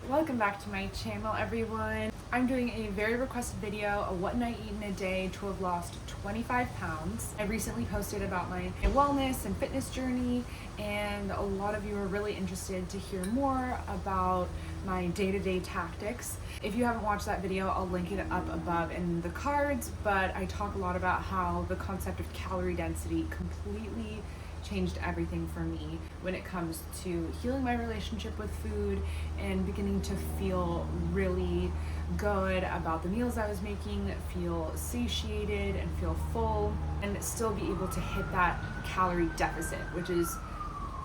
Welcome back to my channel, everyone. I'm doing a very requested video, a what I eat in a day to have lost 25 pounds. I recently posted about my wellness and fitness journey, and a lot of you are really interested to hear more about my day-to-day tactics. If you haven't watched that video, I'll link it up above in the cards, but I talk a lot about how the concept of calorie density completely changed everything for me when it comes to healing my relationship with food and beginning to feel really good about the meals I was making, feel satiated and feel full, and still be able to hit that calorie deficit, which is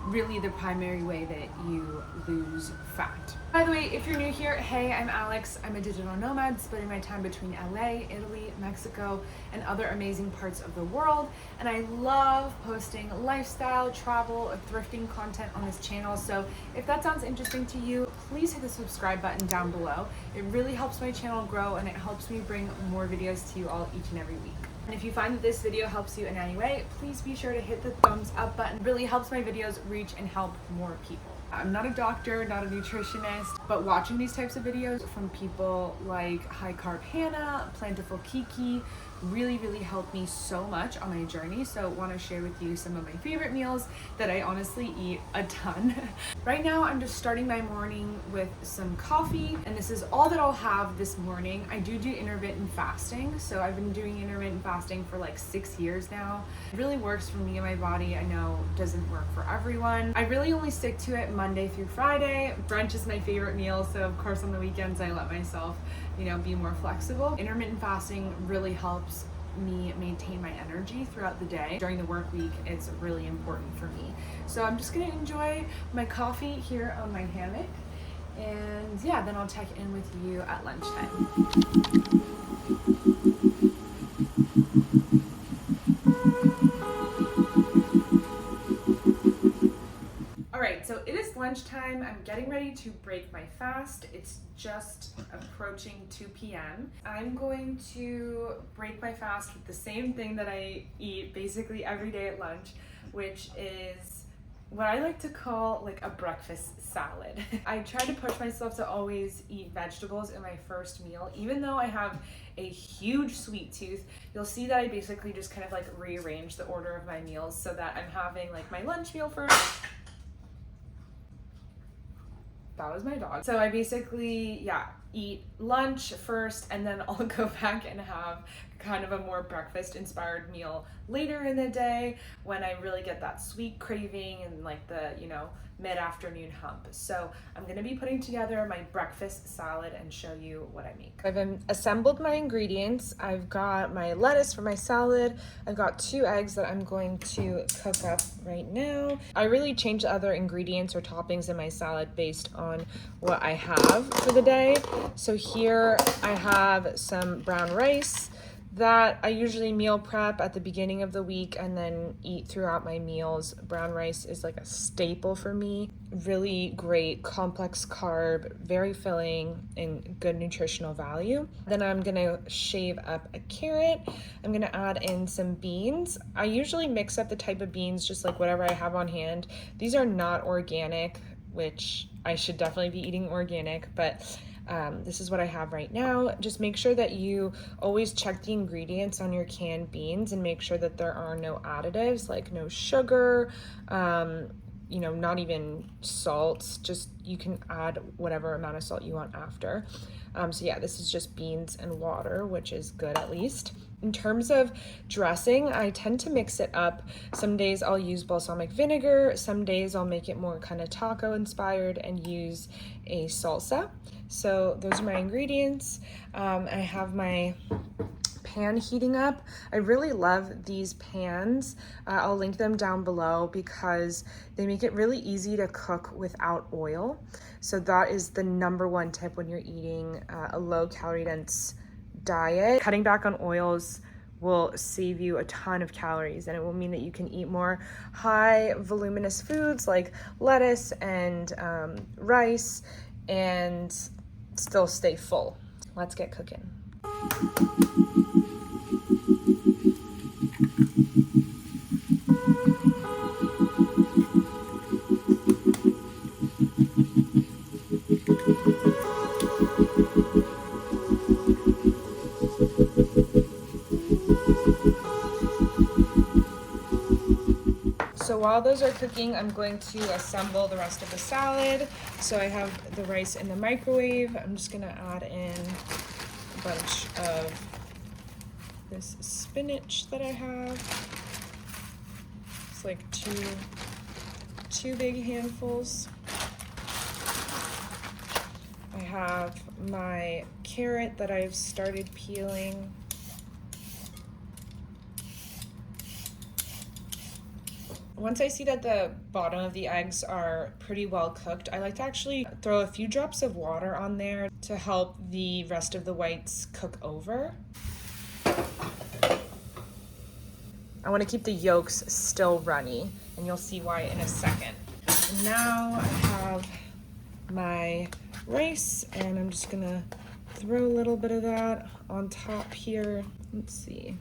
really the primary way that you lose fat. By the way, if you're new here, hey, I'm Alex. I'm a digital nomad splitting my time between LA, Italy, Mexico, and other amazing parts of the world. And I love posting lifestyle, travel, or thrifting content on this channel. So if that sounds interesting to you, please hit the subscribe button down below. It really helps my channel grow, and it helps me bring more videos to you all each and every week. And if you find that this video helps you in any way, please be sure to hit the thumbs up button. It really helps my videos reach and help more people. I'm not a doctor, not a nutritionist, but watching these types of videos from people like High Carb Hannah, Plantiful Kiki, really helped me so much on my journey. So I want to share with you some of my favorite meals that I honestly eat a ton. Right now I'm just starting my morning with some coffee, and this is all that I'll have this morning. I do intermittent fasting, so I've been doing intermittent fasting for like 6 years now. It really works for me and my body. I know it doesn't work for everyone. I really only stick to it Monday through Friday. Brunch is my favorite meal, so of course on the weekends I let myself, be more flexible. Intermittent fasting really helps me maintain my energy throughout the day. During the work week, it's really important for me. So I'm just gonna enjoy my coffee here on my hammock, and yeah, then I'll check in with you at lunchtime. So it is lunchtime. I'm getting ready to break my fast. It's just approaching 2 p.m. I'm going to break my fast with the same thing that I eat basically every day at lunch, which is what I like to call like a breakfast salad. I try to push myself to always eat vegetables in my first meal. Even though I have a huge sweet tooth, you'll see that I basically just kind of like rearrange the order of my meals so that I'm having like my lunch meal first. That was my dog. So I basically, eat lunch first, and then I'll go back and have kind of a more breakfast inspired meal later in the day when I really get that sweet craving and like the, mid-afternoon hump. So I'm gonna be putting together my breakfast salad and show you what I make. I've assembled my ingredients. I've got my lettuce for my salad. I've got 2 eggs that I'm going to cook up right now. I really change the other ingredients or toppings in my salad based on what I have for the day. So here I have some brown rice that I usually meal prep at the beginning of the week and then eat throughout my meals. Brown rice is like a staple for me. Really great, complex carb, very filling, and good nutritional value. Then I'm gonna shave up a carrot. I'm gonna add in some beans. I usually mix up the type of beans, just like whatever I have on hand. These are not organic, which I should definitely be eating organic, but this is what I have right now. Just make sure that you always check the ingredients on your canned beans and make sure that there are no additives, like no sugar, not even salt. Just you can add whatever amount of salt you want after. So yeah, this is just beans and water, which is good at least. In terms of dressing, I tend to mix it up. Some days I'll use balsamic vinegar. Some days I'll make it more kind of taco inspired and use a salsa. So those are my ingredients. I have my pan heating up. I really love these pans. I'll link them down below because they make it really easy to cook without oil. So that is the #1 tip when you're eating a low calorie dense diet. Cutting back on oils will save you a ton of calories, and it will mean that you can eat more high voluminous foods like lettuce and rice and still stay full. Let's get cooking. So while those are cooking, I'm going to assemble the rest of the salad. So I have the rice in the microwave. I'm just gonna add in a bunch of this spinach that I have. It's like two big handfuls. I have my carrot that I've started peeling. Once I see that the bottom of the eggs are pretty well cooked, I like to actually throw a few drops of water on there to help the rest of the whites cook over. I want to keep the yolks still runny, and you'll see why in a second. And now I have my rice, and I'm just gonna throw a little bit of that on top here. Let's see,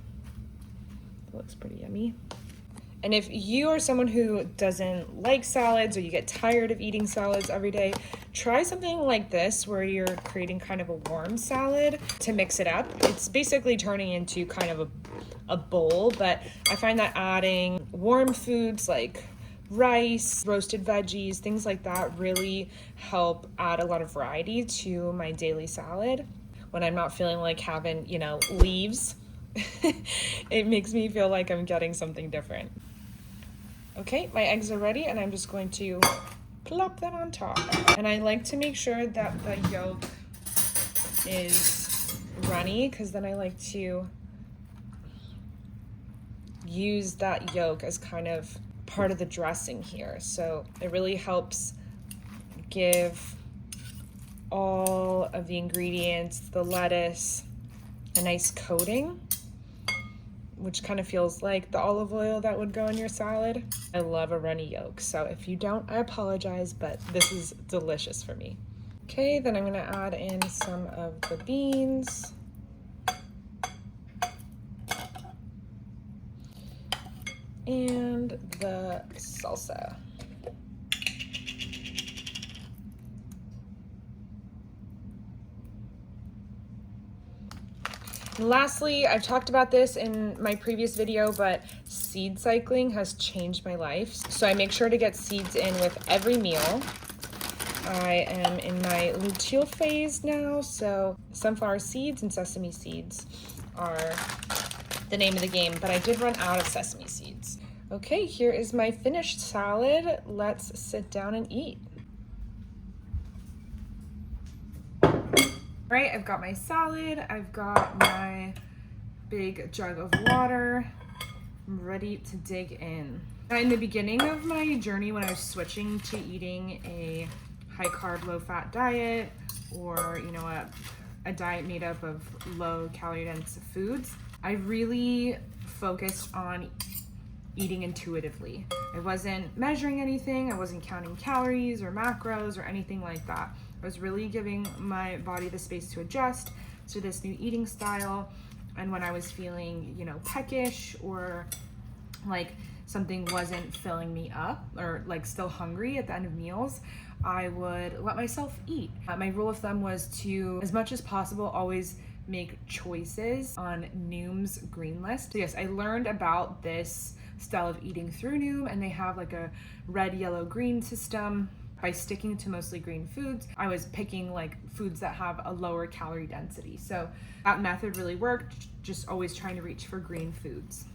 that looks pretty yummy. And if you are someone who doesn't like salads or you get tired of eating salads every day, try something like this where you're creating kind of a warm salad to mix it up. It's basically turning into kind of a bowl, but I find that adding warm foods like rice, roasted veggies, things like that really help add a lot of variety to my daily salad. When I'm not feeling like having, leaves, it makes me feel like I'm getting something different. Okay, my eggs are ready, and I'm just going to plop them on top. And I like to make sure that the yolk is runny, because then I like to use that yolk as kind of part of the dressing here. So it really helps give all of the ingredients, the lettuce, a nice coating, which kind of feels like the olive oil that would go in your salad. I love a runny yolk, so if you don't, I apologize, but this is delicious for me. Okay, then I'm gonna add in some of the beans. And the salsa. And lastly, I've talked about this in my previous video, but seed cycling has changed my life. So I make sure to get seeds in with every meal. I am in my luteal phase now, so sunflower seeds and sesame seeds are the name of the game, but I did run out of sesame seeds. Okay, here is my finished salad. Let's sit down and eat. Right, I've got my salad, I've got my big jug of water. I'm ready to dig in. Now, in the beginning of my journey, when I was switching to eating a high carb, low fat diet, or a diet made up of low calorie dense foods, I really focused on eating intuitively. I wasn't measuring anything, I wasn't counting calories or macros or anything like that. I was really giving my body the space to adjust to this new eating style. And when I was feeling, peckish or like something wasn't filling me up or like still hungry at the end of meals, I would let myself eat. My rule of thumb was to, as much as possible, always make choices on Noom's green list. So yes, I learned about this style of eating through Noom, and they have like a red, yellow, green system. By sticking to mostly green foods, I was picking like foods that have a lower calorie density. So that method really worked, just always trying to reach for green foods.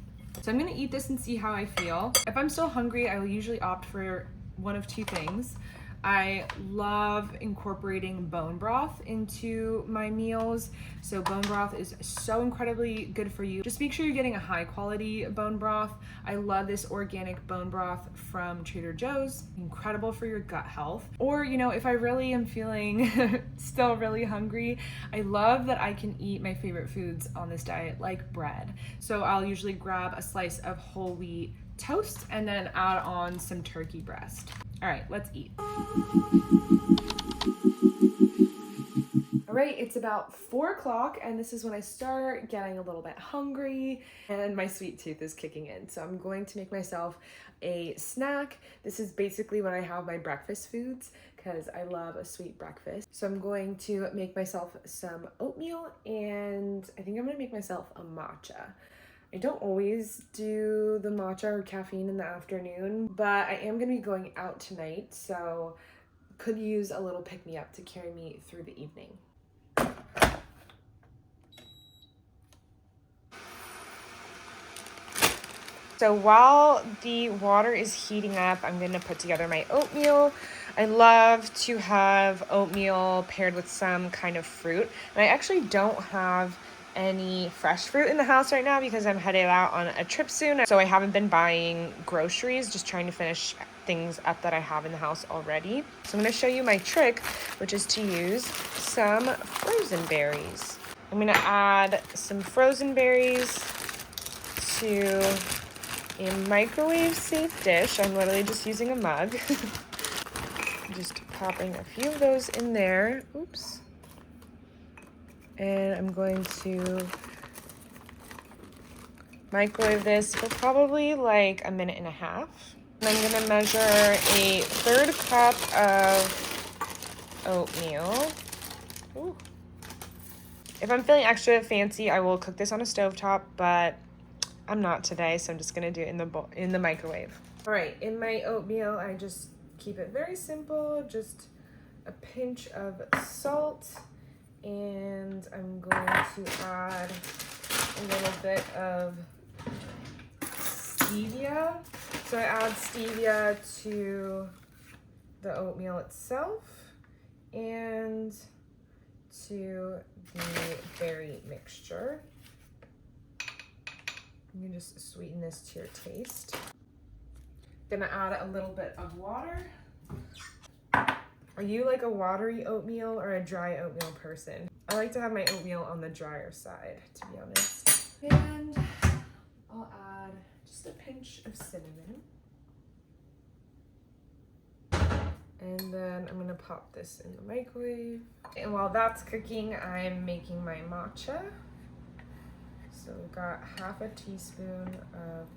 So I'm gonna eat this and see how I feel. If I'm still hungry, I will usually opt for one of two things. I love incorporating bone broth into my meals. So bone broth is so incredibly good for you. Just make sure you're getting a high quality bone broth. I love this organic bone broth from Trader Joe's. Incredible for your gut health. Or, you know, if I really am feeling still really hungry, I love that I can eat my favorite foods on this diet, like bread. So I'll usually grab a slice of whole wheat toast and then add on some turkey breast. All right, let's eat. All right, it's about 4 o'clock and this is when I start getting a little bit hungry and my sweet tooth is kicking in. So I'm going to make myself a snack. This is basically when I have my breakfast foods because I love a sweet breakfast. So I'm going to make myself some oatmeal and I think I'm gonna make myself a matcha. I don't always do the matcha or caffeine in the afternoon, but I am gonna be going out tonight, so could use a little pick-me-up to carry me through the evening. So while the water is heating up, I'm gonna put together my oatmeal. I love to have oatmeal paired with some kind of fruit, and I actually don't have any fresh fruit in the house right now because I'm headed out on a trip soon. So I haven't been buying groceries, just trying to finish things up that I have in the house already. So I'm gonna show you my trick, which is to use some frozen berries. I'm gonna add some frozen berries to a microwave safe dish. I'm literally just using a mug. Just popping a few of those in there. Oops. And I'm going to microwave this for probably like a minute and a half. And I'm gonna measure a 1/3 cup of oatmeal. Ooh. If I'm feeling extra fancy, I will cook this on a stovetop, but I'm not today, so I'm just gonna do it in the microwave. All right, in my oatmeal, I just keep it very simple, just a pinch of salt, and I'm going to add a little bit of stevia. So I add stevia to the oatmeal itself and to the berry mixture. You can just sweeten this to your taste. Gonna add a little bit of water. Are you like a watery oatmeal or a dry oatmeal person? I like to have my oatmeal on the drier side, to be honest. And I'll add just a pinch of cinnamon. And then I'm gonna pop this in the microwave. And while that's cooking, I'm making my matcha. So we've got half a teaspoon of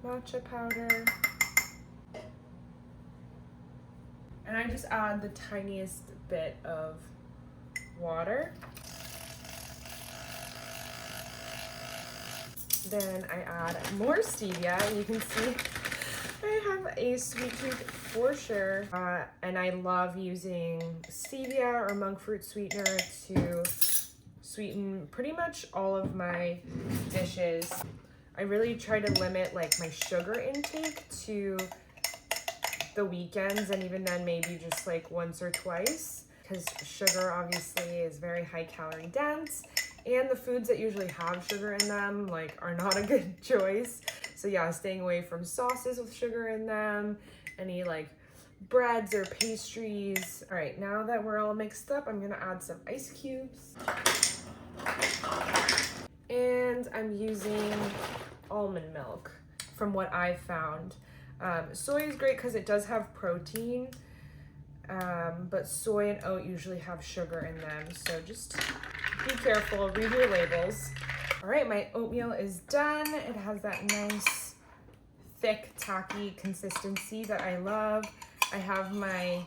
matcha powder. And I just add the tiniest bit of water. Then I add more stevia. You can see I have a sweet tooth for sure. And I love using stevia or monk fruit sweetener to sweeten pretty much all of my dishes. I really try to limit like my sugar intake to the weekends, and even then maybe just like once or twice, because sugar obviously is very high calorie dense, and the foods that usually have sugar in them like are not a good choice. So yeah, staying away from sauces with sugar in them, any like breads or pastries. All right, now that we're all mixed up, I'm gonna add some ice cubes. And I'm using almond milk from what I've found. Soy is great because it does have protein, but soy and oat usually have sugar in them. So just be careful, read your labels. All right, my oatmeal is done. It has that nice, thick, tacky consistency that I love. I have my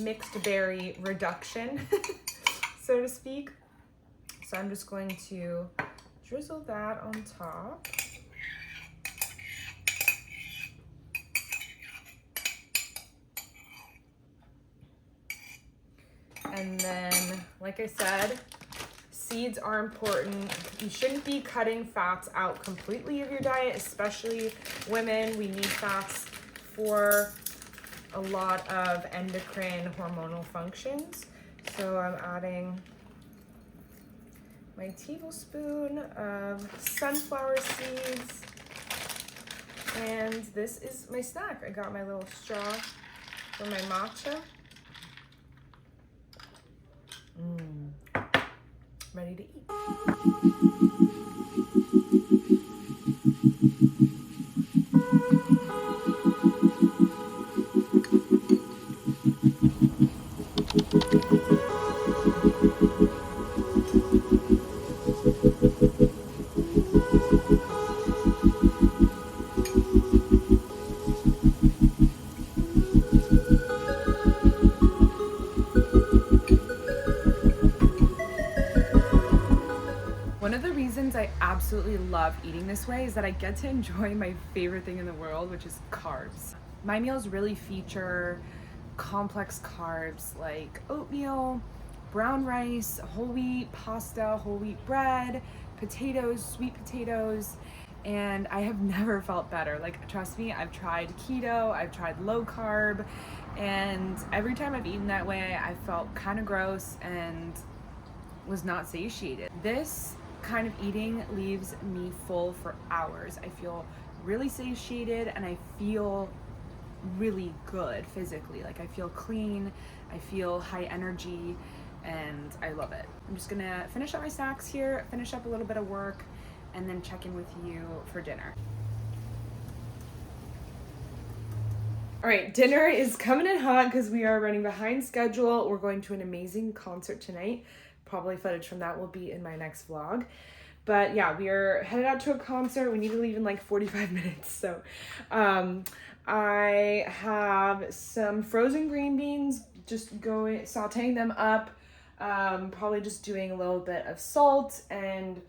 mixed berry reduction, so to speak. So I'm just going to drizzle that on top. And then, like I said, seeds are important. You shouldn't be cutting fats out completely of your diet, especially women. We need fats for a lot of endocrine hormonal functions. So I'm adding my tablespoon of sunflower seeds. And this is my snack. I got my little straw for my matcha. Ready to eat. One of the reasons I absolutely love eating this way is that I get to enjoy my favorite thing in the world, which is carbs. My meals really feature complex carbs like oatmeal, brown rice, whole wheat pasta, whole wheat bread, potatoes, sweet potatoes, and I have never felt better. Like, trust me, I've tried keto, I've tried low carb, and every time I've eaten that way, I felt kind of gross and was not satiated. This kind of eating leaves me full for hours. I feel really satiated and I feel really good physically. Like, I feel clean, I feel high energy, and I love it. I'm just gonna finish up my snacks here, finish up a little bit of work, and then check in with you for dinner. All right, dinner is coming in hot because we are running behind schedule. We're going to an amazing concert tonight. Probably footage from that will be in my next vlog. But yeah, we are headed out to a concert. We need to leave in like 45 minutes. So I have some frozen green beans, just sauteing them up. Probably just doing a little bit of salt and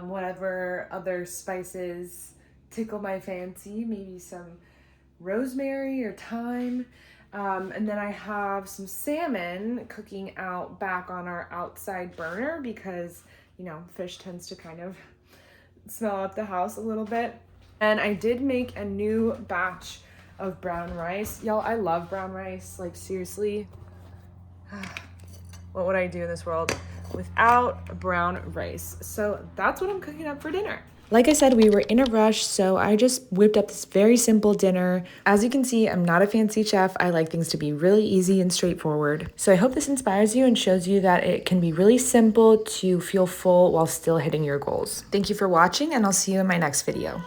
whatever other spices tickle my fancy. Maybe some rosemary or thyme. And then I have some salmon cooking out back on our outside burner because, you know, fish tends to kind of smell up the house a little bit. And I did make a new batch of brown rice. Y'all, I love brown rice. Like, seriously, what would I do in this world without brown rice? So that's what I'm cooking up for dinner. Like I said, we were in a rush, so I just whipped up this very simple dinner. As you can see, I'm not a fancy chef. I like things to be really easy and straightforward. So I hope this inspires you and shows you that it can be really simple to feel full while still hitting your goals. Thank you for watching, and I'll see you in my next video.